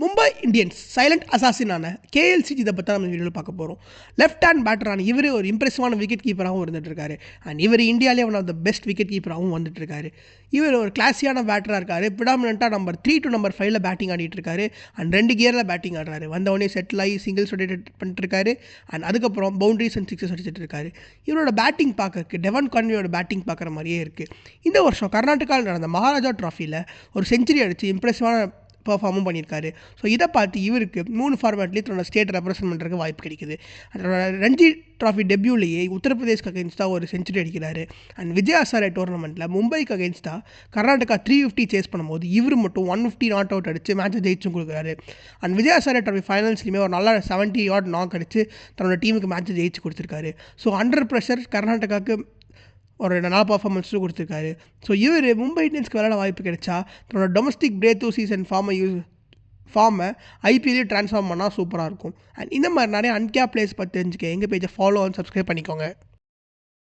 Mumbai Indians silent அசாசினான கேஎல்சிஜி இதை பற்றி நம்ம வீடியோவில் பார்க்க போகிறோம். லெஃப்ட் ஹேண்ட் பேட்டரான இவர் ஒரு இம்ப்ரெசிவான விக்கெட் கீப்பராகவும் இருந்துகிட்ருக்காரு. அண்ட் இவர் இந்தியாவிலே one of the best wicket கீப்பராகவும் வந்துட்டுருக்காரு. இவர் ஒரு கிளாஸியான பேட்டராக இருக்கார். ப்ரிடாமினெண்ட்டாக நம்பர் 3 to நம்பர் 5 பேட்டிங் ஆடிட்டு இருக்காரு. அண்ட் 2 கியரில் பேட்டிங் ஆடுறாரு. வந்தவொடனே செட்டில் ஆகி சிங்கிள்ஸ் ரொட்டேட் பண்ணிட்டுருக்காரு. அண்ட் அதுக்கப்புறம் பவுண்டரிஸ் அண்ட் சிக்ஸஸ் அடிச்சிட்டு இருக்காரு. இவரோட பேட்டிங் பார்க்கறதுக்கு டெவன் கான்வேயோட பேட்டிங் பார்க்குற மாதிரியே இருக்குது. இந்த வருஷம் கர்நாடகாவில் நடந்த மகாராஜா ட்ராஃபியில் ஒரு செஞ்சுரி அடித்து இம்ப்ரெசிவான பர்ஃபார்மும் பண்ணியிருக்காரு. ஸோ இதை பார்த்து இவருக்கு 3 ஃபார்மேட்லேயும் தன்னோட ஸ்டேட் ரெப்ரசென்ட் பண்ணுறதுக்கு வாய்ப்பு கிடைக்குது. அதோட ரஞ்சி ட்ராஃபி டெபியூலேயே உத்தரப்பிரதேஷ்க்கு அகேன்ஸ்டாக ஒரு செஞ்சுரி அடிக்கிறாரு. அண்ட் விஜய் ஹசாரே டோர்னமெண்ட்டில் மும்பைக்கு அகேன்ஸ்டாக கர்நாடகா 350 சேஸ் பண்ணும்போது இவர் மட்டும் 150 நாட் அவுட் அடித்து மேட்சை ஜெயிச்சும் கொடுக்குறாரு. அண்ட் விஜய் ஹசாரே ட்ராஃபி ஃபைனல்ஸ்லையுமே ஒரு நல்ல 70 யார்ட் நாக் அடித்து தன்னோட டீமுக்கு மேட்சை ஜெயிச்சு கொடுத்துருக்காரு. ஸோ அண்டர் ப்ரெஷர் கர்நாடகாவுக்கு ஒரு நல்ல பர்ஃபார்மன்ஸும் கொடுத்துருக்காரு. ஸோ இவர் மும்பை இந்தியன்ஸ்க்கு விளையாட வாய்ப்பு கிடைச்சா தன்னோட டொமஸ்டிக் பிரேக் த்ரூ சீசன் ஃபார்மை ஐபிஎல்லே ட்ரான்ஸ்ஃபார்ம் பண்ணால் சூப்பராக இருக்கும். அண்ட் இந்த மாதிரி நிறைய அன்கேப் பிளேயர்ஸ் பற்றி தெரிஞ்சுக்க எங்கள் பேஜை ஃபாலோ அண்ட் சப்ஸ்கிரைப் பண்ணிக்கோங்க.